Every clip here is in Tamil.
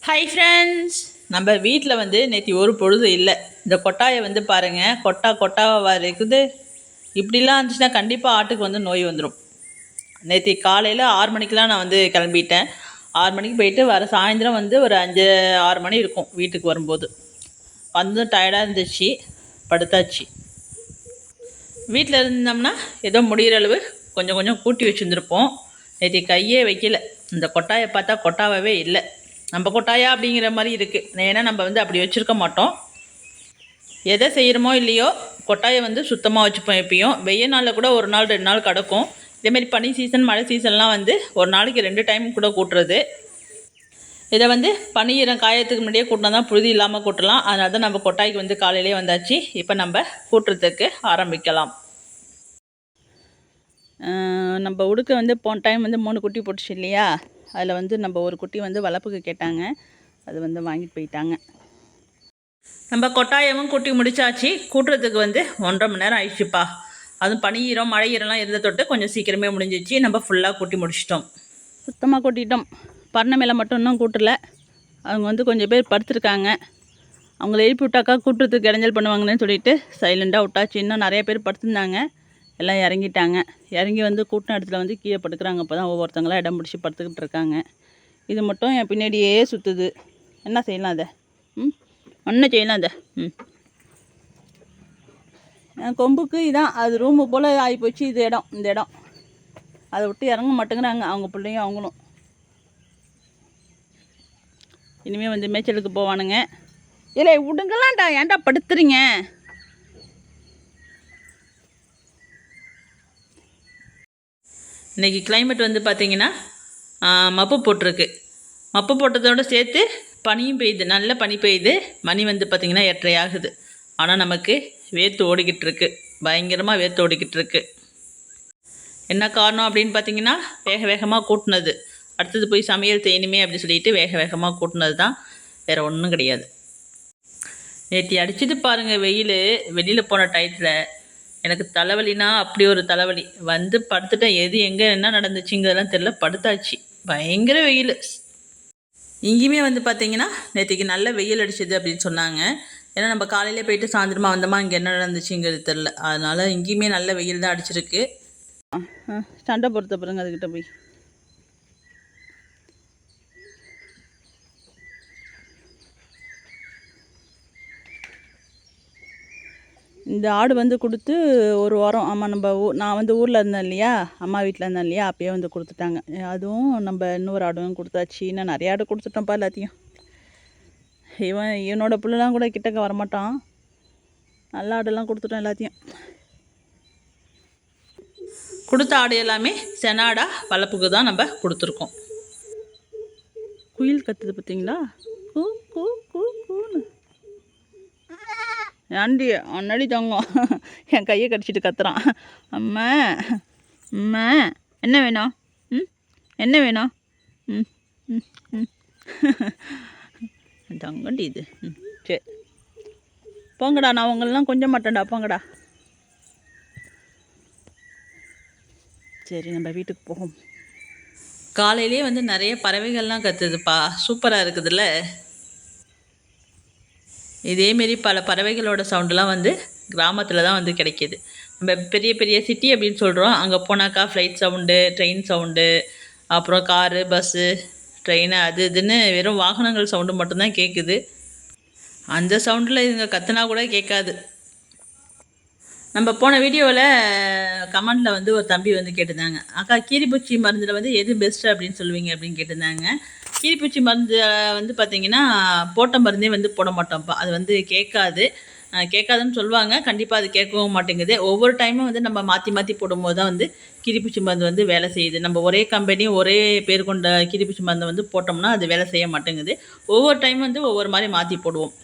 ஹாய் ஃப்ரெண்ட்ஸ், நம்ம வீட்டில் வந்து நேற்று ஒரு பொழுது இல்லை. இந்த கொட்டாயை வந்து பாருங்கள், கொட்டாவாக இருக்குது. இப்படிலாம் இருந்துச்சுன்னா கண்டிப்பாக ஆட்டுக்கு வந்து நோய் வந்துடும். நேற்று காலையில் 6 மணிக்கெலாம் நான் வந்து கிளம்பிட்டேன். 6 மணிக்கு போயிட்டு வர சாயந்தரம் வந்து ஒரு 5-6 மணி இருக்கும் வீட்டுக்கு வரும்போது. வந்து டயர்டாக இருந்துச்சு, படுத்தாச்சு. வீட்டில் இருந்தோம்னா ஏதோ முடிகிற அளவு கொஞ்சம் கொஞ்சம் கூட்டி வச்சுருந்துருப்போம். நேற்று கையே வைக்கல. இந்த கொட்டாயை பார்த்தா கொட்டாவே இல்லை. நம்ம கொட்டாயா அப்படிங்கிற மாதிரி இருக்குது. ஏன்னா நம்ம வந்து அப்படி வச்சுருக்க மாட்டோம். எதை செய்கிறோமோ இல்லையோ கொட்டாயை வந்து சுத்தமாக வச்சுப்போம். எப்பயும் வெய்ய நாளில் கூட 1 நாள் 2 நாள் கிடக்கும். இதேமாரி பனி சீசன் மழை சீசன்லாம் வந்து ஒரு நாளைக்கு 2 டைம் கூட கூட்டுறது. இதை வந்து பனியிரம் காயத்துக்கு முன்னாடியே கூட்டினா தான் புழுதி இல்லாமல் கூட்டலாம். அதனால தான் நம்ம கொட்டாய்க்கு வந்து காலையிலே வந்தாச்சு. இப்போ நம்ம கூட்டுறதுக்கு ஆரம்பிக்கலாம். நம்ம உடுக்க வந்து போன டைம் வந்து 3 குட்டி போட்டுச்சு இல்லையா? அதில் வந்து நம்ம ஒரு குட்டி வந்து வளர்ப்புக்கு கேட்டாங்க. அது வந்து வாங்கிட்டு போயிட்டாங்க. நம்ம கொட்டாயமும் கூட்டி முடிச்சாச்சு. கூட்டுறதுக்கு வந்து 1.5 மணி நேரம் ஆயிடுச்சுப்பா. அதுவும் பனியீரம் மழையீரம்லாம் இருந்த தொட்டு கொஞ்சம் சீக்கிரமே முடிஞ்சிச்சு. நம்ம ஃபுல்லாக கூட்டி முடிச்சிட்டோம். சுத்தமாக கூட்டிட்டோம். பரணை மேலே மட்டும் இன்னும் கூட்டலை. அவங்க வந்து கொஞ்சம் பேர் படுத்துருக்காங்க. அவங்கள எழுப்பி விட்டாக்கா கூட்டுறதுக்கு இடைஞ்சல் பண்ணுவாங்கன்னு சொல்லிட்டு சைலண்டாக விட்டாச்சு. இன்னும் நிறைய பேர் படுத்துருந்தாங்க. எல்லாம் இறங்கிட்டாங்க. இறங்கி வந்து கூட்டின இடத்துல வந்து கீழே படுக்கிறாங்க. அப்போ தான் ஒவ்வொருத்தங்களாம் இடம் பிடிச்சி படுத்துக்கிட்டு இருக்காங்க. இது மட்டும் என் பின்னாடியே சுற்றுது. என்ன செய்யலாம் அதை? ஒன்றும் செய்யலாம் அதை. என் கொம்புக்கு இதான் அது ரூமு போல் ஆகிப்போச்சு. இது இடம், இந்த இடம். அதை விட்டு இறங்க மாட்டேங்கிறாங்க அவங்க பிள்ளையும் அவங்களும். இனிமேல் வந்து மேய்ச்சலுக்கு போவானுங்க. இல்லை விடுங்களான்டா, ஏன்டா படுத்துறீங்க? இன்றைக்கி கிளைமேட் வந்து பார்த்திங்கன்னா மப்பு போட்டிருக்கு. மப்பு போட்டதோடு சேர்த்து பனியும் பெய்யுது. நல்ல பனி பெய்யுது. மணி வந்து பார்த்திங்கன்னா 8:30 ஆகுது. ஆனால் நமக்கு வேர்த்து ஓடிக்கிட்டு இருக்கு. பயங்கரமாக வேர்த்து ஓடிக்கிட்டு இருக்கு. என்ன காரணம் அப்படின்னு பார்த்திங்கன்னா வேகமாக கூட்டினது. அடுத்தது போய் சமையல் செய்யணுமே அப்படின்னு சொல்லிட்டு வேகமாக கூட்டினது தான். வேறு ஒன்றும் கிடையாது. நேற்று அடிச்சுட்டு பாருங்கள் வெயில். வெளியில் போன டயத்தில் எனக்கு தலைவலினா அப்படி ஒரு தலைவலி வந்து படுத்துட்டேன். எது எங்கே என்ன நடந்துச்சுங்கிறதெல்லாம் தெரியல. படுத்தாச்சு. பயங்கர வெயில். இங்கேயுமே வந்து பார்த்திங்கன்னா நேற்றுக்கு நல்ல வெயில் அடிச்சது அப்படின்னு சொன்னாங்க. ஏன்னா நம்ம காலையிலே போயிட்டு சாயந்தரமாக வந்தோமா, இங்கே என்ன நடந்துச்சுங்கிறது தெரில. அதனால் இங்கேயுமே நல்ல வெயில் தான் அடிச்சிருக்கு. சண்டை பொறுத்த பாருங்க அதுக்கிட்ட போய். இந்த ஆடு வந்து கொடுத்து 1 வாரம். ஆமாம், நம்ம நான் வந்து ஊரில் இருந்தேன் இல்லையா, அம்மா வீட்டில் இருந்தேன் இல்லையா, அப்போயே வந்து கொடுத்துட்டாங்க. அதுவும் நம்ம இன்னொரு ஆடும் கொடுத்தாச்சு. இன்னும் நிறைய ஆடு கொடுத்துட்டோம்ப்பா எல்லாத்தையும். இவனோட பிள்ளைலாம் கூட கிட்டக்க வரமாட்டான். நல்ல ஆடெல்லாம் கொடுத்துட்டோம் எல்லாத்தையும். கொடுத்த ஆடு எல்லாமே செனாடா வளர்ப்புக்கு தான் நம்ம கொடுத்துருக்கோம். குயில் கத்துது பார்த்தீங்களா? கூ கூ கூ கூன்னு. ஆண்டி அண்ணாடி தங்கம் என் கையை கடிச்சிட்டு கத்துறான். அம்மா அம்மா என்ன வேணும்? என்ன வேணும்? தங்கண்டி இது. சரி போங்கடா, நான் உங்களெலாம் கொஞ்சம் மாட்டேன்டா, போங்கடா. சரி நம்ம வீட்டுக்கு போகும். காலையிலே வந்து நிறைய பறவைகள்லாம் கத்துதுப்பா. சூப்பராக இருக்குதுல்ல. இதேமாரி பல பறவைகளோட சவுண்டெலாம் வந்து கிராமத்தில் தான் வந்து கிடைக்கிது. நம்ம பெரிய சிட்டி அப்படின்னு சொல்கிறோம். அங்கே போனாக்கா ஃப்ளைட் சவுண்டு, ட்ரெயின் சவுண்டு, அப்புறம் காரு, பஸ்ஸு, ட்ரெயின், அது இதுன்னு வெறும் வாகனங்கள் சவுண்டு மட்டும்தான் கேட்குது. அந்த சவுண்டில் இதுங்க கத்துனா கூட கேட்காது. நம்ம போன வீடியோவில் கமெண்டில் வந்து ஒரு தம்பி வந்து கேட்டிருந்தாங்க, அக்கா கீரிப்பூச்சி மருந்தில் வந்து எது பெஸ்ட்டு அப்படின்னு சொல்லுவீங்க அப்படின்னு கேட்டிருந்தாங்க. கீரிப்பூச்சி மருந்து வந்து பார்த்திங்கன்னா போட்ட மருந்தே வந்து போட மாட்டோம்ப்பா. அது வந்து கேட்காதுன்னு சொல்லுவாங்க. கண்டிப்பாக அது கேட்கவும் மாட்டேங்குது. ஒவ்வொரு டைமும் வந்து நம்ம மாற்றி போடும்போது தான் வந்து கீரிப்பூச்சி மருந்து வந்து வேலை செய்யுது. நம்ம ஒரே கம்பெனி ஒரே பேர் கொண்ட கீரிப்பூச்சி மருந்தை வந்து போட்டோம்னா அது வேலை செய்ய மாட்டேங்குது. ஒவ்வொரு டைம் வந்து ஒவ்வொரு மாதிரி மாற்றி போடுவோம்.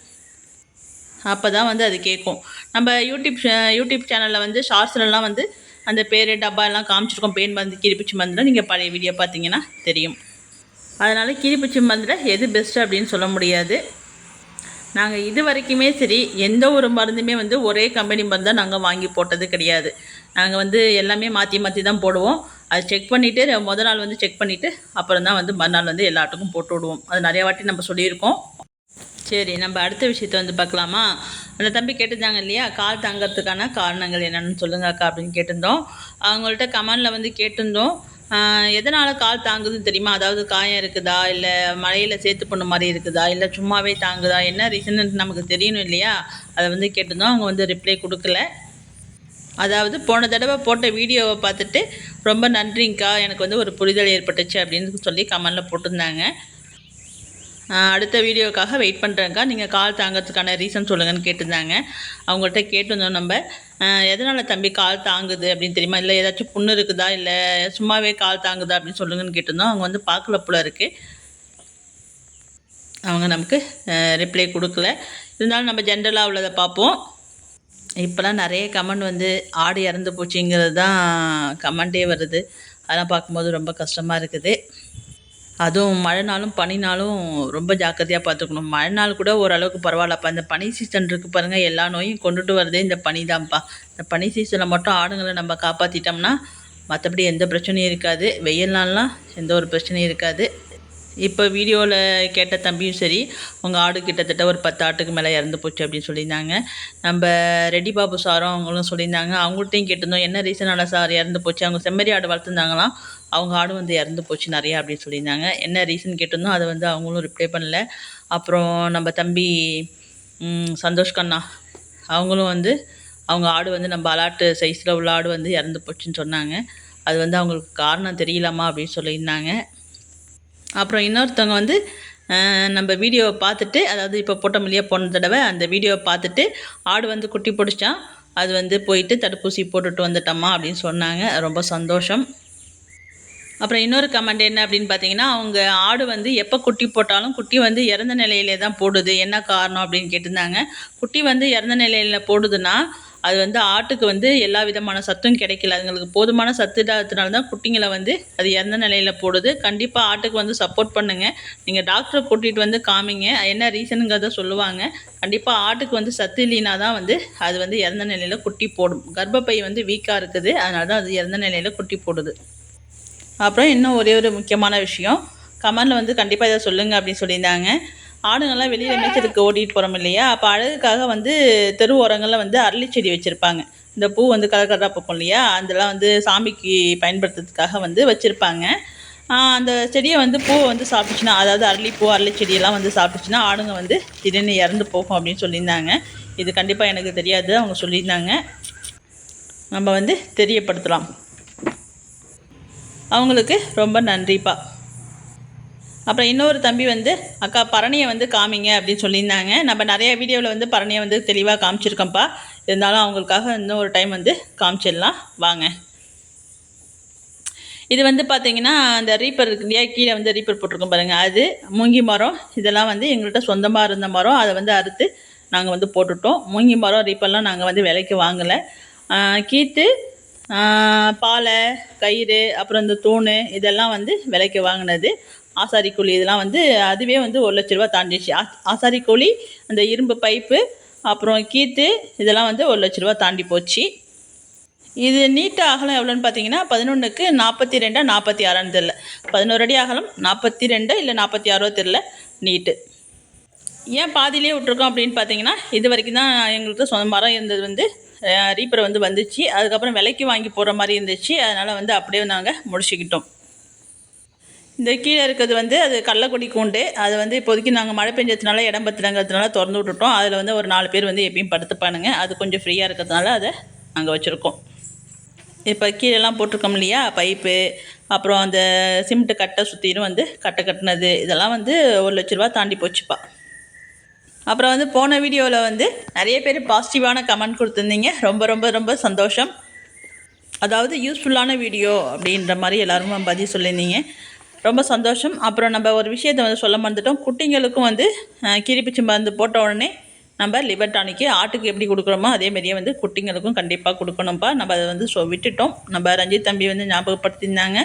அப்போ தான் வந்து அது கேட்கும். நம்ம யூடியூப் சேனலில் வந்து ஷார்ட்ஸ்லாம் வந்து அந்த பேர் டப்பா எல்லாம் காமிச்சிருக்கோம். பேன் மருந்து கீரிப்பூச்சி மருந்தில் நீங்கள் பழைய வீடியோ பார்த்தீங்கன்னா தெரியும். அதனால் கீரிப்பூச்சி மருந்தில் எது பெஸ்ட்டு அப்படின்னு சொல்ல முடியாது. நாங்கள் இது வரைக்குமே சரி எந்த ஒரு மருந்துமே வந்து ஒரே கம்பெனி மருந்தாக நாங்கள் வாங்கி போட்டது கிடையாது. நாங்கள் வந்து எல்லாமே மாற்றி தான் போடுவோம். அது செக் பண்ணிவிட்டு மொதல் நாள் வந்து செக் பண்ணிவிட்டு அப்புறம் தான் வந்து மறுநாள் வந்து எல்லாத்துக்கும் போட்டு விடுவோம். அது நிறையா வாட்டி நம்ம சொல்லியிருக்கோம். சரி, நம்ம அடுத்த விஷயத்த வந்து பார்க்கலாமா? அந்த தம்பி கேட்டிருந்தாங்க இல்லையா, கால் தாங்கிறதுக்கான காரணங்கள் என்னென்னு சொல்லுங்க அக்கா அப்படின்னு கேட்டிருந்தோம். அவங்கள்ட்ட கமெண்டில் வந்து கேட்டிருந்தோம், எதனால் கால் தாங்குதுன்னு தெரியுமா? அதாவது காயம் இருக்குதா, இல்லை மழையில் சேர்த்து பண்ண மாதிரி இருக்குதா, இல்லை சும்மாவே தாங்குதா, என்ன ரீசன்னு நமக்கு தெரியணும் இல்லையா? அதை வந்து கேட்டிருந்தோம். அவங்க வந்து ரிப்ளை கொடுக்கல. அதாவது போன தடவை போட்ட வீடியோவை பார்த்துட்டு ரொம்ப நன்றிங்க்கா, எனக்கு வந்து ஒரு புரிதல் ஏற்பட்டுச்சு அப்படின்னு சொல்லி கமெண்டில் போட்டிருந்தாங்க. அடுத்த வீடியோக்காக வெயிட் பண்ணுறேங்க்கா, நீங்கள் கால் தாங்கிறதுக்கான ரீசன் சொல்லுங்கன்னு கேட்டிருந்தாங்க. அவங்கள்ட்ட கேட்டிருந்தோம் நம்ம, எதனால் தம்பி கால் தாங்குது அப்படின்னு தெரியுமா, இல்லை ஏதாச்சும் புண்ணு இருக்குதா, இல்லை சும்மாவே கால் தாங்குதா அப்படின்னு சொல்லுங்கன்னு கேட்டிருந்தோம். அவங்க வந்து பார்க்கல போல இருக்குது, அவங்க நமக்கு ரிப்ளை கொடுக்கல. இருந்தாலும் நம்ம ஜென்ரலாக உள்ளதை பார்ப்போம். இப்போலாம் நிறைய கமெண்ட் வந்து ஆடு இறந்து போச்சுங்கிறது தான் கமெண்ட்டே வருது. அதெல்லாம் பார்க்கும்போது ரொம்ப கஷ்டமாக இருக்குது. அதுவும் மழை நாளும் பனி நாளும் ரொம்ப ஜாக்கிரதையாக பார்த்துக்கணும். மழை நாள் கூட ஓரளவுக்கு பரவாயில்லப்பா. இந்த பனி சீசன் இருக்குது பாருங்கள், எல்லா நோயும் கொண்டுட்டு வரதே இந்த பனி தான்ப்பா. இந்த பனி சீசனில் மட்டும் ஆடுங்களை நம்ம காப்பாற்றிட்டோம்னா மற்றபடி எந்த பிரச்சனையும் இருக்காது. வெயில் நாள்லாம் எந்த ஒரு பிரச்சனையும் இருக்காது. இப்போ வீடியோவில் கேட்ட தம்பியும் சரி, உங்கள் ஆடு கிட்டத்தட்ட ஒரு 10 ஆட்டுக்கு மேலே இறந்து போச்சு அப்படின்னு சொல்லியிருந்தாங்க. நம்ம ரெட்டி பாபு சாரும் அவங்களும் சொல்லியிருந்தாங்க. அவங்கள்ட்டையும் கேட்டிருந்தோம், என்ன ரீசனால சார் இறந்து போச்சு? அவங்க செம்மறி ஆடு வளர்த்துருந்தாங்களாம், அவங்க ஆடு வந்து இறந்து போச்சு நிறையா அப்படின்னு சொல்லியிருந்தாங்க. என்ன ரீசன் கேட்டிருந்தோம், அதை வந்து அவங்களும் ரிப்ளை பண்ணல. அப்புறம் நம்ம தம்பி சந்தோஷ் கண்ணா அவங்களும் வந்து அவங்க ஆடு வந்து நம்ம அலாட்டு சைஸில் உள்ள ஆடு வந்து இறந்து போச்சுன்னு சொன்னாங்க. அது வந்து அவங்களுக்கு காரணம் தெரியலாமா அப்படின்னு சொல்லியிருந்தாங்க. அப்புறம் இன்னொருத்தவங்க வந்து நம்ம வீடியோவை பார்த்துட்டு, அதாவது இப்போ போட்டோம் இல்லையா போன தடவை, அந்த வீடியோவை பார்த்துட்டு ஆடு வந்து குட்டி பிடிச்சான், அது வந்து போயிட்டு தடுப்பூசி போட்டுட்டு வந்துட்டோம்மா அப்படின்னு சொன்னாங்க. ரொம்ப சந்தோஷம். அப்புறம் இன்னொரு கமெண்ட் என்ன அப்படின்னு பார்த்தீங்கன்னா, அவங்க ஆடு வந்து எப்போ குட்டி போட்டாலும் குட்டி வந்து இறந்த நிலையிலே தான் போடுது, என்ன காரணம் அப்படின்னு கேட்டிருந்தாங்க. குட்டி வந்து இறந்த நிலையில் போடுதுன்னா அது வந்து ஆட்டுக்கு வந்து எல்லா விதமான சத்தும் கிடைக்கல, அதுங்களுக்கு போதுமான சத்து இல்லாததுனால தான் குட்டிங்களை வந்து அது இறந்த நிலையில் போடுது. கண்டிப்பாக ஆட்டுக்கு வந்து சப்போர்ட் பண்ணுங்கள். நீங்கள் டாக்டரை கூட்டிகிட்டு வந்து காமிங்க, என்ன ரீசனுங்கிறத சொல்லுவாங்க. கண்டிப்பாக ஆட்டுக்கு வந்து சத்து இல்லைனா தான் வந்து அது வந்து இறந்த நிலையில் குட்டி போடும். கர்ப்பப்பை வந்து வீக்காக இருக்குது, அதனால தான் அது இறந்த நிலையில் குட்டி போடுது. அப்புறம் இன்னும் ஒரே ஒரு முக்கியமான விஷயம், கமெண்டில் வந்து கண்டிப்பாக இதை சொல்லுங்கள் அப்படின்னு சொல்லியிருந்தாங்க. ஆடுங்கள்லாம் வெளியில் மேய்ச்சலுக்கு ஓட்டிகிட்டு போகிறோம் இல்லையா, அப்போ அழகுக்காக வந்து தெரு ஓரங்களில் வந்து அரளி செடி வச்சுருப்பாங்க. இந்த பூ வந்து கலர் கலராக பூக்கும் இல்லையா, அதெல்லாம் வந்து சாமிக்கு பயன்படுத்துறதுக்காக வந்து வச்சுருப்பாங்க. அந்த செடியை வந்து பூவை வந்து சாப்பிட்டுச்சுன்னா, அதாவது அரளிப்பூ அரளி செடியெல்லாம் வந்து சாப்பிட்டுச்சுன்னா ஆடுங்க வந்து திடீர்னு இறந்து போகும் அப்படின்னு சொல்லியிருந்தாங்க. இது கண்டிப்பாக எனக்கு தெரியாது, அவங்க சொல்லியிருந்தாங்க. நம்ம வந்து தெரியப்படுத்தலாம். அவங்களுக்கு ரொம்ப நன்றிப்பா. அப்புறம் இன்னொரு தம்பி வந்து, அக்கா பரணியை வந்து காமிங்க அப்படின்னு சொல்லியிருந்தாங்க. நம்ம நிறைய வீடியோவில் வந்து பரணியை வந்து தெளிவாக காமிச்சிருக்கோம்ப்பா. இருந்தாலும் அவங்களுக்காக இன்னும் ஒரு டைம் வந்து காமிச்சிடலாம் வாங்க. இது வந்து பார்த்திங்கன்னா, அந்த ரீப்பர் இருக்கு இல்லையா, கீழே வந்து ரீப்பர் போட்டிருக்கோம் பாருங்கள், அது மூங்கி மரம். இதெல்லாம் வந்து எங்கள்கிட்ட சொந்தமாக இருந்த மரம், அதை வந்து அறுத்து நாங்கள் வந்து போட்டுவிட்டோம். மூங்கி மரம் ரீப்பர்லாம் நாங்கள் வந்து விலைக்கு வாங்கலை. கீற்று, பாலை, கயிறு, அப்புறம் இந்த தூண் இதெல்லாம் வந்து விலைக்கு வாங்கினது. ஆசாரி கூலி இதெல்லாம் வந்து அதுவே வந்து 1,00,000 ரூபா தாண்டிடுச்சு. ஆசாரி கூலி, அந்த இரும்பு பைப்பு, அப்புறம் கீற்று இதெல்லாம் வந்து 1,00,000 ரூபா தாண்டி போச்சு. இது நீட்டு அகலம் எவ்வளோன்னு பார்த்தீங்கன்னா 11க்கு 42 46 தெரில, 11 அடி அகலம், 42 இல்லை 46 தெரில நீட்டு. ஏன் பாதியிலே விட்ருக்கோம் அப்படின்னு பார்த்தீங்கன்னா, இது வரைக்கும் தான் எங்களுக்கு சொந்த மரம் இருந்தது வந்து ரீப்பர் வந்து வந்துச்சு. அதுக்கப்புறம் விலைக்கு வாங்கி போடுற மாதிரி இருந்துச்சு, அதனால் வந்து அப்படியே நாங்கள் முடிச்சுக்கிட்டோம். இந்த கீழே இருக்கிறது வந்து அது கள்ளக்குடி கூண்டு. அது வந்து இப்போதைக்கு நாங்கள் மழை பெஞ்சதுனால இடம் பத்திரங்கிறதுனால திறந்து விட்டுட்டோம். அதில் வந்து ஒரு 4 பேர் வந்து எப்பயும் படுத்துப்பானுங்க. அது கொஞ்சம் ஃப்ரீயாக இருக்கிறதுனால அதை நாங்கள் வச்சுருக்கோம். இப்போ கீழெல்லாம் போட்டிருக்கோம் இல்லையா, பைப்பு, அப்புறம் அந்த சிமெண்ட்டு கட்டை சுற்றிலும் வந்து கட்டை கட்டினது, இதெல்லாம் வந்து 1,00,000 ரூபா தாண்டி போச்சுப்பா. அப்புறம் வந்து போன வீடியோவில் வந்து நிறைய பேர் பாசிட்டிவான கமெண்ட் கொடுத்துருந்தீங்க. ரொம்ப ரொம்ப ரொம்ப சந்தோஷம். அதாவது யூஸ்ஃபுல்லான வீடியோ அப்படின்ற மாதிரி எல்லோரும் பதில் சொல்லியிருந்தீங்க, ரொம்ப சந்தோஷம். அப்புறம் நம்ம ஒரு விஷயத்தை வந்து சொல்ல மறந்துட்டோம். குட்டிங்களுக்கும் வந்து கீரிப்பூச்சி மருந்து போட்ட உடனே நம்ம லிவர் டானிக்கு ஆட்டுக்கு எப்படி கொடுக்குறோமோ அதேமாரியே வந்து குட்டிங்களுக்கும் கண்டிப்பாக கொடுக்கணும்ப்பா. நம்ம அதை வந்து விட்டுட்டோம். நம்ம ரஞ்சித் தம்பி வந்து ஞாபகப்படுத்தியிருந்தாங்க.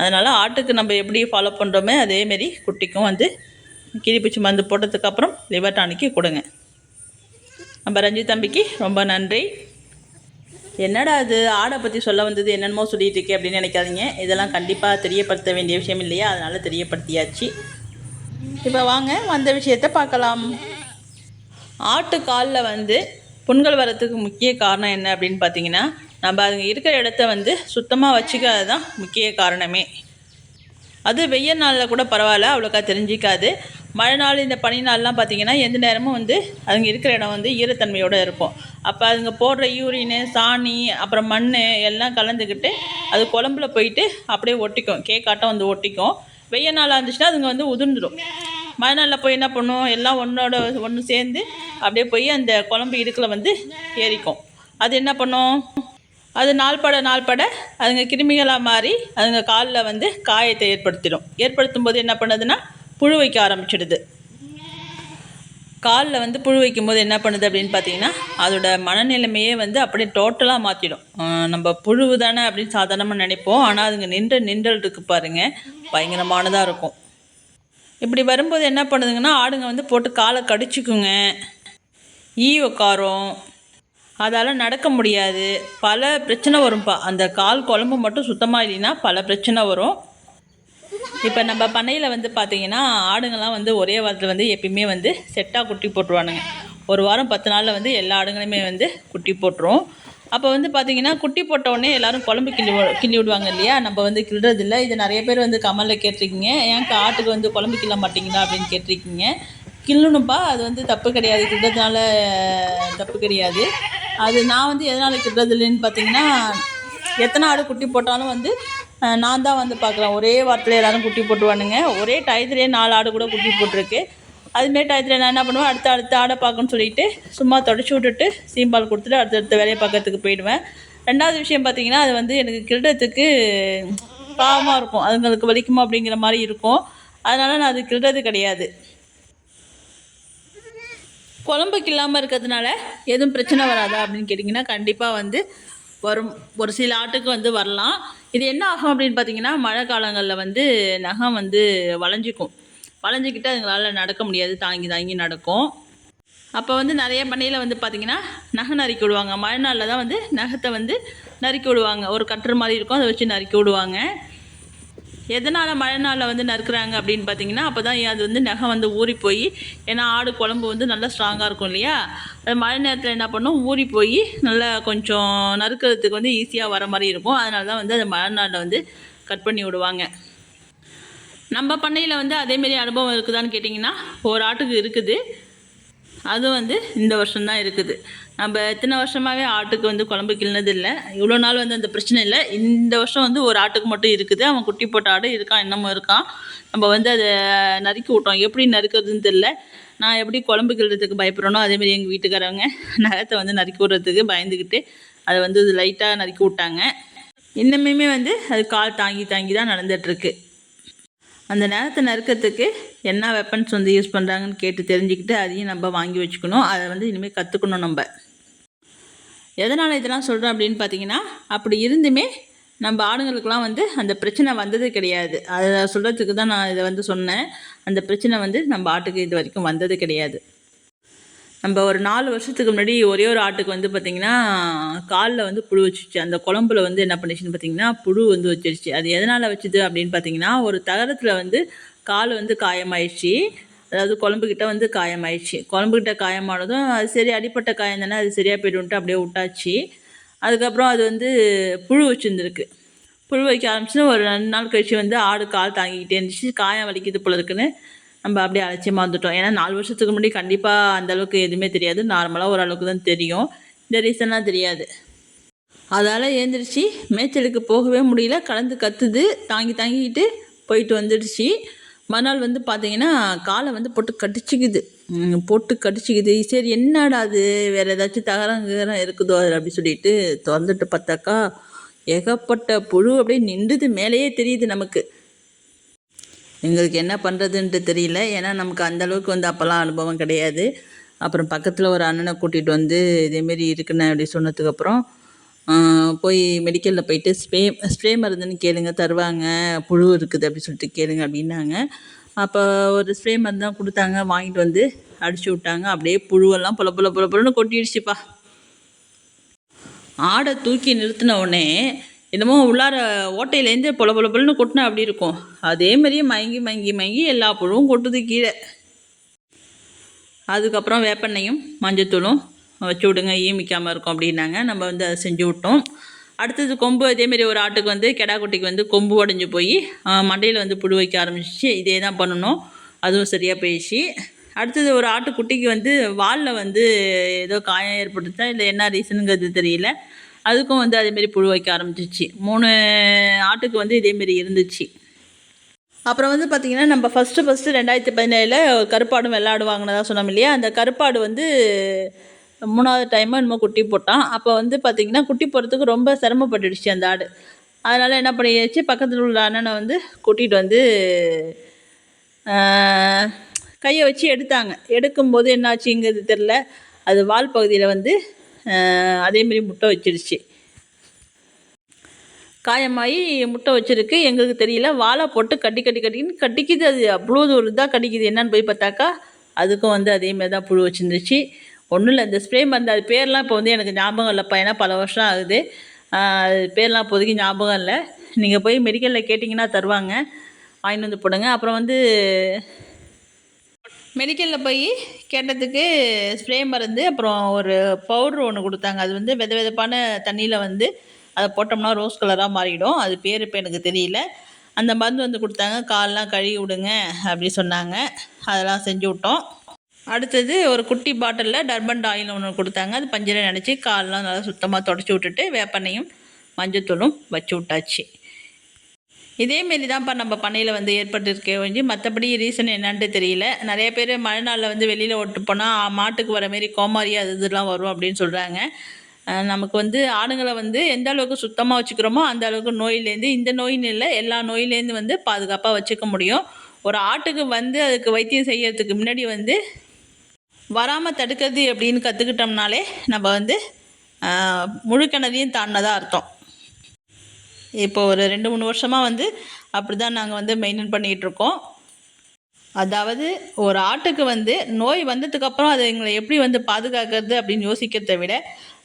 அதனால் ஆட்டுக்கு நம்ம எப்படி ஃபாலோ பண்ணுறோமே அதேமாரி குட்டிக்கும் வந்து கீரிப்பூச்சி மருந்து போட்டதுக்கப்புறம் லிவர் டானிக்கு கொடுங்க. நம்ம ரஞ்சித் தம்பிக்கு ரொம்ப நன்றி. என்னடா அது ஆடை பற்றி சொல்ல வந்தது என்னென்னமோ சொல்லிட்டு இருக்கே அப்படின்னு நினைக்காதீங்க. இதெல்லாம் கண்டிப்பாக தெரியப்படுத்த வேண்டிய விஷயம் இல்லையா, அதனால் தெரியப்படுத்தியாச்சு. இப்போ வாங்க வந்த விஷயத்தை பார்க்கலாம். ஆட்டுக்காலில் வந்து புண்கள் வரத்துக்கு முக்கிய காரணம் என்ன அப்படின்னு பார்த்தீங்கன்னா, நம்ம அதுங்க இருக்கிற இடத்த வந்து சுத்தமாக வச்சுக்காது தான் முக்கிய காரணமே. அது வெய்ய நாளில் கூட பரவாயில்ல, அவ்வளோக்கா தெரிஞ்சிக்காது. மழை நாள் இந்த பனி நாள்லாம் பார்த்திங்கன்னா எந்த நேரமும் வந்து அதுங்க இருக்கிற இடம் வந்து ஈரத்தன்மையோடு இருக்கும். அப்போ அதுங்க போடுற யூரின், சாணி, அப்புறம் மண் எல்லாம் கலந்துக்கிட்டு அது குழம்புல போயிட்டு அப்படியே ஒட்டிக்கும், கேக்காட்டம் வந்து ஒட்டிக்கும். வெய்ய நாளாக இருந்துச்சுன்னா அதுங்க வந்து உதிர்ந்துடும். மழை நாளில் போய் என்ன பண்ணும், எல்லாம் ஒன்று சேர்ந்து அப்படியே போய் அந்த குழம்பு இடுக்கில் வந்து ஏறிக்கும். அது என்ன பண்ணும், அது நாள்பட அதுங்க கிருமிகளாக மாறி அதுங்க காலில் வந்து காயத்தை ஏற்படுத்தும் போது என்ன பண்ணுதுன்னா புழு வைக்க ஆரம்பிச்சிடுது. காலில் வந்து புழு வைக்கும் போது என்ன பண்ணுது அப்படின்னு பார்த்தீங்கன்னா, அதோட மனநிலைமையே வந்து அப்படியே டோட்டலாக மாற்றிடும். நம்ம புழு தானே அப்படின்னு சாதாரணமாக நினைப்போம், ஆனால் அதுங்க நின்றல் இருக்குது பாருங்கள், பயங்கரமானதாக இருக்கும். இப்படி வரும்போது என்ன பண்ணுதுங்கன்னா, ஆடுங்க வந்து போட்டு காலை கடிச்சிக்குங்க, ஈ உக்காரும், அதால் நடக்க முடியாது, பல பிரச்சனை வரும்ப்பா. அந்த கால் குழம்பு மட்டும் சுத்தமாக இல்லைன்னா பல பிரச்சனை வரும். இப்போ நம்ம பண்ணையில் வந்து பார்த்திங்கன்னா ஆடுங்கள்லாம் வந்து ஒரே வாரத்தில் வந்து எப்பயுமே வந்து செட்டாக குட்டி போட்டுருவானுங்க. ஒரு வாரம் 10 நாளில் வந்து எல்லா ஆடுங்களுமே வந்து குட்டி போட்டுரும். அப்போ வந்து பார்த்திங்கன்னா குட்டி போட்டவுடனே எல்லோரும் குழம்பு கிள்ளி விடுவாங்க இல்லையா, நம்ம வந்து கிள்றதில்ல. இது நிறைய பேர் வந்து கமலில் கேட்டிருக்கீங்க, ஏன்க்கா ஆட்டுக்கு வந்து குழம்பு கிள்ள மாட்டிங்களா அப்படின்னு கேட்டிருக்கீங்க. கிள்ளணுப்பா, அது வந்து தப்பு கிடையாது, கிள்றதுனால தப்பு கிடையாது. அது நான் வந்து எதனால் கிள்றதில்லைன்னு பார்த்தீங்கன்னா, எத்தனை ஆடு குட்டி போட்டாலும் வந்து நான் தான் வந்து பார்க்குறேன். ஒரே வாரத்தில் எல்லோரும் குட்டி போட்டுருவானுங்க. ஒரே டயத்துலேயே 4 ஆடு கூட குட்டி போட்டிருக்கு. அதுமாரி டயத்தில் நான் என்ன பண்ணுவேன், அடுத்த ஆடை பார்க்கணுன்னு சொல்லிட்டு சும்மா தொடச்சி விட்டுட்டு சீம்பால் கொடுத்துட்டு அடுத்தடுத்த வேலையை பார்க்கறதுக்கு போயிடுவேன். 2வது விஷயம் பார்த்திங்கன்னா, அது வந்து எனக்கு கிள்றதுக்கு பாவமாக இருக்கும், அதுங்களுக்கு வலிக்குமா அப்படிங்கிற மாதிரி இருக்கும். அதனால் நான் அது கிள்றது கிடையாது. குழம்புக்கு இல்லாமல் இருக்கிறதுனால எதுவும் பிரச்சனை வராதா அப்படின்னு கேட்டிங்கன்னா, கண்டிப்பாக வந்து வரும். ஒரு சில ஆட்டுக்கு வந்து வரலாம். இது என்ன ஆகும் அப்படின்னு பார்த்தீங்கன்னா, மழை காலங்களில் வந்து நகம் வந்து வளைஞ்சிக்கிட்டு அதுங்களால் நடக்க முடியாது, தாங்கி நடக்கும். அப்போ வந்து நிறைய பண்ணையில் வந்து பார்த்திங்கன்னா நகை நறுக்கி விடுவாங்க. மழை நாளில் தான் வந்து நகத்தை வந்து நறுக்கி விடுவாங்க. ஒரு கட்டுற மாதிரி இருக்கும், அதை வச்சு நறுக்கி விடுவாங்க. எதனால் மழை நாளில் வந்து நறுக்குறாங்க அப்படின்னு பார்த்தீங்கன்னா, அப்போ தான் அது வந்து நகம் வந்து ஊறி போய், ஏன்னா ஆடு குழம்பு வந்து நல்லா ஸ்ட்ராங்காக இருக்கும் இல்லையா, அது மழை நேரத்தில் என்ன பண்ணும், ஊறி போய் நல்லா கொஞ்சம் நறுக்கிறதுக்கு வந்து ஈஸியாக வர மாதிரி இருக்கும். அதனால தான் வந்து அது மழை நாளில் வந்து கட் பண்ணி விடுவாங்க. நம்ம பண்ணையில் வந்து அதேமாரி அனுபவம் இருக்குதான்னு கேட்டிங்கன்னா, ஒரு ஆட்டுக்கு இருக்குது. அது வந்து இந்த வருஷம்தான் இருக்குது. நம்ம இத்தனை வருஷமாகவே ஆட்டுக்கு வந்து குழம்பு கிள்னது இல்லை. இவ்வளோ நாள் வந்து அந்த பிரச்சனை இல்லை. இந்த வருஷம் வந்து ஒரு ஆட்டுக்கு மட்டும் இருக்குது. அவன் குட்டி போட்ட ஆடு இருக்கான், இன்னமும் இருக்கான். நம்ம வந்து அதை நறுக்கி விட்டோம். எப்படி நறுக்கிறதுன்னு தெரில. நான் எப்படி குழம்பு கிள்றதுக்கு பயப்படுறேனோ அதேமாரி எங்கள் வீட்டுக்காரவங்க நகத்தை வந்து நறுக்கி விட்றதுக்கு பயந்துக்கிட்டு அதை வந்து லைட்டாக நறுக்கி விட்டாங்க. இன்னுமே வந்து அது கால் தாங்கி தான் நடந்துகிட்ருக்கு. அந்த நேரத்தை நறுக்கிறதுக்கு என்ன வெப்பன்ஸ் வந்து யூஸ் பண்ணுறாங்கன்னு கேட்டு தெரிஞ்சுக்கிட்டு அதையும் நம்ம வாங்கி வச்சுக்கணும். அதை வந்து இனிமேல் கற்றுக்கணும் நம்ம. எதனால் இதெல்லாம் சொல்கிறோம் அப்படின்னு பார்த்தீங்கன்னா, அப்படி இருந்துமே நம்ம ஆடுங்களுக்கெலாம் வந்து அந்த பிரச்சனை வந்தது கிடையாது. அதை சொல்கிறதுக்கு தான் நான் இதை வந்து சொன்னேன். அந்த பிரச்சனை வந்து நம்ம ஆட்டுக்கு இது வரைக்கும் வந்தது கிடையாது. நம்ம ஒரு 4 வருஷத்துக்கு முன்னாடி ஒரே ஒரு ஆட்டுக்கு வந்து பார்த்திங்கன்னா காலில் வந்து புழு வச்சிருச்சு. அந்த குழம்புல வந்து என்ன பண்ணிச்சுன்னு பார்த்தீங்கன்னா புழு வந்து வச்சிருச்சு. அது எதனால் வச்சுது அப்படின்னு பார்த்தீங்கன்னா, ஒரு தகரத்தில் வந்து கால் வந்து காயமாயிடுச்சு. அதாவது குழம்புக்கிட்ட வந்து காயமாயிடுச்சு. குழம்புக்கிட்ட காயமானதும் அது சரி, அடிப்பட்ட காயம் தானே, அது சரியாக போய்டுன்ட்டு அப்படியே விட்டாச்சு. அதுக்கப்புறம் அது வந்து புழு வச்சுருந்துருக்கு. புழு வைக்க ஆரம்பிச்சுன்னு ஒரு 2 நாள் கழிச்சு வந்து ஆடு கால் தாங்கிக்கிட்டே இருந்துச்சு. காயம் வலிக்குது போல இருக்குன்னு நம்ம அப்படியே அலட்சியமாக வந்துட்டோம். ஏன்னா 4 வருஷத்துக்கு முன்னாடி கண்டிப்பாக அந்தளவுக்கு எதுவுமே தெரியாது. நார்மலாக ஓரளவுக்கு தான் தெரியும். இந்த ரீசன்லாம் தெரியாது. அதால் எழுந்திரிச்சு மேய்ச்சலுக்கு போகவே முடியல, கலந்து கத்துது, தாங்கிக்கிட்டு போயிட்டு வந்துடுச்சு. மறுநாள் வந்து பார்த்திங்கன்னா காலை வந்து போட்டு கடிச்சிக்குது. சரி என்னடா அது, வேறு ஏதாச்சும் தகரம் இருக்குதோ அதில் அப்படி சொல்லிட்டு திறந்துட்டு பார்த்தாக்கா ஏகப்பட்ட புழு அப்படியே நின்றுது, மேலேயே தெரியுது நமக்கு. எங்களுக்கு என்ன பண்ணுறதுன்ட்டு தெரியல. ஏன்னா நமக்கு அந்தளவுக்கு வந்து அப்போல்லாம் அனுபவம் கிடையாது. அப்புறம் பக்கத்தில் ஒரு அண்ணனை கூட்டிகிட்டு வந்து இதேமாரி இருக்குண்ணே அப்படி சொன்னதுக்கப்புறம் போய் மெடிக்கலில் போயிட்டு ஸ்ப்ரே மருந்துன்னு கேளுங்க, தருவாங்க, புழு இருக்குது அப்படி சொல்லிட்டு கேளுங்க அப்படின்னாங்க. அப்போ ஒரு ஸ்ப்ரே மருந்து தான் கொடுத்தாங்க, வாங்கிட்டு வந்து அடிச்சு விட்டாங்க. அப்படியே புழுவெல்லாம் பொல பொலன்னு கொட்டிடுச்சுப்பா. ஆடை தூக்கி நிறுத்தின உடனே என்னமோ உள்ளார ஓட்டையிலேருந்து பொல பொல பொலன்னு கொட்டினா அப்படி இருக்கும். அதே மாதிரியே மயங்கி மயங்கி மயங்கி எல்லா புழுவும் கொட்டுது கீழே. அதுக்கப்புறம் வேப்பெண்ணையும் மஞ்சத்தூளும் வச்சு விடுங்க, ஈமிக்காமல் இருக்கும் அப்படின்னாங்க. நம்ம வந்து அதை செஞ்சு விட்டோம். அடுத்தது கொம்பு அதேமாரி ஒரு ஆட்டுக்கு வந்து கெடா குட்டிக்கு வந்து கொம்பு உடஞ்சி போய் மண்டையில் வந்து புழு வைக்க ஆரம்பிச்சிச்சு. இதே தான் பண்ணணும், அதுவும் சரியாக போயிடுச்சு. அடுத்தது ஒரு ஆட்டுக்குட்டிக்கு வந்து வாலில் வந்து ஏதோ காயம் ஏற்பட்டுச்சா இல்லை என்ன ரீசனுங்கிறது தெரியல, அதுக்கும் வந்து அதேமாரி புழு வைக்க ஆரம்பிச்சிச்சு. 3 ஆட்டுக்கு வந்து இதேமாரி இருந்துச்சு. அப்புறம் வந்து பார்த்திங்கன்னா, நம்ம ஃபஸ்ட்டு 2017 கருப்பாடும் வெள்ளாடு வாங்கினதா சொன்னோம் இல்லையா, அந்த கருப்பாடு வந்து 3வது டைமாக என்னமோ குட்டி போட்டான். அப்போ வந்து பார்த்திங்கன்னா, குட்டி போடுறதுக்கு ரொம்ப சிரமப்பட்டுடுச்சு அந்த ஆடு. அதனால் என்ன பண்ணியாச்சு, பக்கத்தில் உள்ள அண்ணனை வந்து கூட்டிகிட்டு வந்து கையை வச்சு எடுத்தாங்க. எடுக்கும்போது என்னாச்சுங்கிறது தெரில, அது வால் பகுதியில் வந்து அதேமாரி முட்டை வச்சிருச்சு. காயமாகி முட்டை வச்சுருக்கு, எங்களுக்கு தெரியல. வாழை போட்டு கட்டின்னு கட்டிக்குது. அது அவ்வளோ ஒரு இதாக கடிக்குது. என்னன்னு போய் பார்த்தாக்கா அதுக்கும் வந்து அதேமாரி தான் புழு வச்சுருந்துச்சு. ஒன்றும் இல்லை, இந்த ஸ்ப்ரே மருந்து அது பேர்லாம் இப்போ வந்து எனக்கு ஞாபகம் இல்லைப்பா, ஏன்னா பல வருஷம் ஆகுது. அது பேர்லாம் இப்போதைக்கு ஞாபகம் இல்லை. நீங்கள் போய் மெடிக்கலில் கேட்டிங்கன்னா தருவாங்க, வாங்கிட்டு வந்து போடுங்க. அப்புறம் வந்து மெடிக்கலில் போய் கேட்டதுக்கு ஸ்ப்ரே மருந்து அப்புறம் ஒரு பவுட்ரு ஒன்று கொடுத்தாங்க. அது வந்து வெத வெதப்பான தண்ணியில் வந்து அதை போட்டோம்னா ரோஸ் கலராக மாறிடும். அது பேர் இப்போ எனக்கு தெரியல. அந்த மருந்து வந்து கொடுத்தாங்க. கால்லாம் கழுவி விடுங்க அப்படி சொன்னாங்க. அதெல்லாம் செஞ்சு விட்டோம். அடுத்தது ஒரு குட்டி பாட்டிலில் டர்பண்ட் ஆயில் ஒன்று கொடுத்தாங்க. அது பஞ்சரை நினச்சி கால்லாம் நல்லா சுத்தமாக தொடச்சி விட்டுட்டு வேப்பெண்ணையும் மஞ்சத்தூளும் வச்சு விட்டாச்சு. இதேமாரி தான்ப்பா நம்ம பண்ணையில் வந்து ஏற்பட்டுருக்கே ஒழிஞ்சு மற்றபடி ரீசன் என்னான்ட்டு தெரியல. நிறைய பேர் மழை நாளில் வந்து வெளியில் ஓட்டு போனால் மாட்டுக்கு வர மாரி கோமாரி அது இதெல்லாம் வரும் அப்படின்னு சொல்கிறாங்க. நமக்கு வந்து ஆடுங்களை வந்து எந்த அளவுக்கு சுத்தமாக வச்சுக்கிறோமோ அந்த அளவுக்கு நோயிலேருந்து, இந்த நோயின்னு இல்லை எல்லா நோயிலேருந்து வந்து பாதுகாப்பாக வச்சுக்க முடியும். ஒரு ஆட்டுக்கு வந்து அதுக்கு வைத்தியம் செய்யறதுக்கு முன்னாடி வந்து வராமல் தடுக்கிறது அப்படின்னு கற்றுக்கிட்டோம்னாலே நம்ம வந்து முழு கிணறையும் தாண்டினதாக அர்த்தம். இப்போ ஒரு 2-3 வருஷமாக வந்து அப்படி தான் நாங்கள் வந்து மெயின்டைன் பண்ணிகிட்ருக்கோம். அதாவது ஒரு ஆட்டுக்கு வந்து நோய் வந்ததுக்கப்புறம் அது எங்களை எப்படி வந்து பாதுகாக்கிறது அப்படின்னு யோசிக்கிறத விட,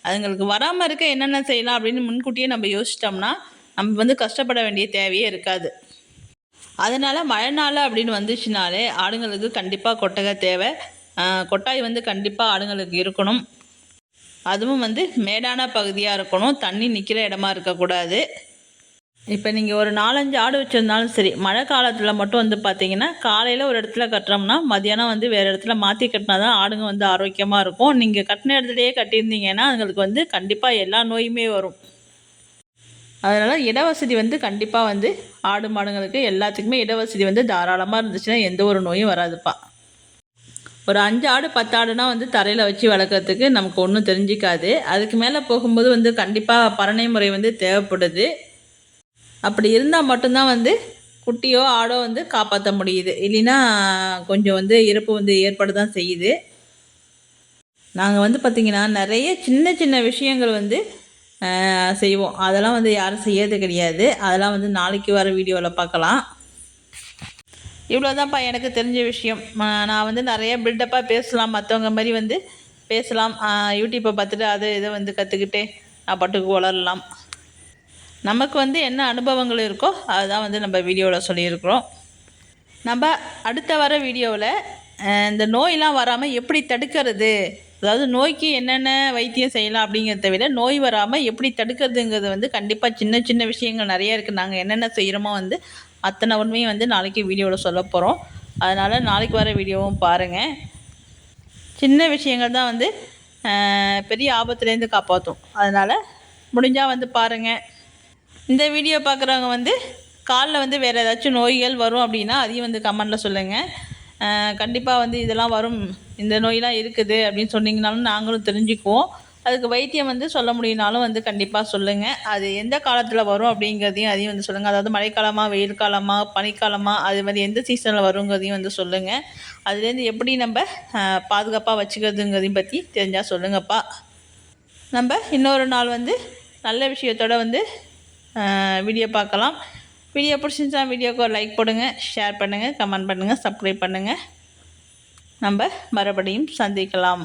அதுங்களுக்கு வராமல் இருக்க என்னென்ன செய்யலாம் அப்படின்னு முன்கூட்டியே நம்ம யோசிச்சிட்டோம்னா நம்ம வந்து கஷ்டப்பட வேண்டிய தேவையே இருக்காது. அதனால் மழை நாள் அப்படின்னு வந்துச்சுனாலே ஆடுங்களுக்கு கண்டிப்பாக கொட்டகை தேவை. கொட்டாய் வந்து கண்டிப்பாக ஆடுங்களுக்கு இருக்கணும். அதுவும் வந்து மேடான பகுதியாக இருக்கணும், தண்ணி நிற்கிற இடமா இருக்கக்கூடாது. இப்போ நீங்கள் ஒரு 4-5 ஆடு வச்சுருந்தாலும் சரி, மழை காலத்தில் மட்டும் வந்து பார்த்தீங்கன்னா காலையில் ஒரு இடத்துல கட்டுறோம்னா மதியானம் வந்து வேறு இடத்துல மாற்றி கட்டினா தான் ஆடுங்க வந்து ஆரோக்கியமாக இருக்கும். நீங்கள் கட்டின இடத்துலையே கட்டியிருந்தீங்கன்னா அதுங்களுக்கு வந்து கண்டிப்பாக எல்லா நோயுமே வரும். அதனால் இடவசதி வந்து கண்டிப்பாக வந்து ஆடு மாடுங்களுக்கு எல்லாத்துக்குமே இடவசதி வந்து தாராளமாக இருந்துச்சுன்னா எந்த ஒரு நோயும் வராதுப்பா. ஒரு 5 ஆடு 10 ஆடுனா வந்து தரையில் வச்சு வளர்க்குறதுக்கு நமக்கு ஒன்றும் தெரிஞ்சிக்காது. அதுக்கு மேலே போகும்போது வந்து கண்டிப்பாக பரணை முறை வந்து தேவைப்படுது. அப்படி இருந்தால் மட்டும்தான் வந்து குட்டியோ ஆடோ வந்து காப்பாற்ற முடியுது. இல்லைன்னா கொஞ்சம் வந்து இறப்பு வந்து ஏற்பட தான் செய்யுது. நாங்கள் வந்து பார்த்திங்கன்னா நிறைய சின்ன சின்ன விஷயங்கள் வந்து செய்வோம். அதெல்லாம் வந்து யாரும் செய்யறது கிடையாது. அதெல்லாம் வந்து நாளைக்கு வர வீடியோவில் பார்க்கலாம். இவ்வளோதான்ப்பா எனக்கு தெரிஞ்ச விஷயம். நான் வந்து நிறைய பில்டப்பாக பேசலாம், மற்றவங்க மாதிரி வந்து பேசலாம். யூடியூப்பை பார்த்துட்டு அதை இதை வந்து கற்றுக்கிட்டு நான் பாட்டுக்கு வளரலாம். நமக்கு வந்து என்ன அனுபவங்கள் இருக்கோ அதுதான் வந்து நம்ம வீடியோவில் சொல்லியிருக்கிறோம். நம்ம அடுத்த வர வீடியோவில் இந்த நோயெலாம் வராமல் எப்படி தடுக்கிறது, அதாவது நோய்க்கு என்னென்ன வைத்தியம் செய்யலாம் அப்படிங்கிறத விட நோய் வராமல் எப்படி தடுக்கிறதுங்கிறது வந்து கண்டிப்பாக சின்ன சின்ன விஷயங்கள் நிறைய இருக்குது. நாங்கள் என்னென்ன செய்கிறோமோ வந்து அத்தனை உண்மையும் வந்து நாளைக்கு வீடியோவில் சொல்ல போகிறோம். அதனால் நாளைக்கு வர வீடியோவும் பாருங்கள். சின்ன விஷயங்கள் தான் வந்து பெரிய ஆபத்துலேருந்து காப்பாற்றும். அதனால் முடிஞ்சால் வந்து பாருங்கள். இந்த வீடியோ பார்க்குறவங்க வந்து காலில் வந்து வேறு ஏதாச்சும் நோய்கள் வரும் அப்படின்னா அதையும் வந்து கமெண்டில் சொல்லுங்கள். கண்டிப்பாக வந்து இதெல்லாம் வரும், இந்த நோயெலாம் இருக்குது அப்படின்னு சொன்னிங்கனாலும் நாங்களும் தெரிஞ்சுக்குவோம். அதுக்கு வைத்தியம் வந்து சொல்ல முடியும்னாலும் வந்து கண்டிப்பாக சொல்லுங்கள். அது எந்த காலத்தில் வரும் அப்படிங்கிறதையும் அதையும் வந்து சொல்லுங்கள். அதாவது மழைக்காலமாக, வெயில் காலமாக, பனிக்காலமாக, அது மாதிரி எந்த சீசனில் வருங்கிறதையும் வந்து சொல்லுங்கள். அதுலேருந்து எப்படி நம்ம பாதுகாப்பாக வச்சுக்கிறதுங்கிறதையும் பற்றி தெரிஞ்சால் சொல்லுங்கப்பா. நம்ம இன்னொரு நாள் வந்து நல்ல விஷயத்தோடு வந்து வீடியோ பார்க்கலாம். வீடியோ பிடிச்சிருந்தா வீடியோக்கு ஒரு லைக் போடுங்க, ஷேர் பண்ணுங்கள், கமெண்ட் பண்ணுங்கள், சப்ஸ்கிரைப் பண்ணுங்கள். நம்ம மறுபடியும் சந்திக்கலாம்.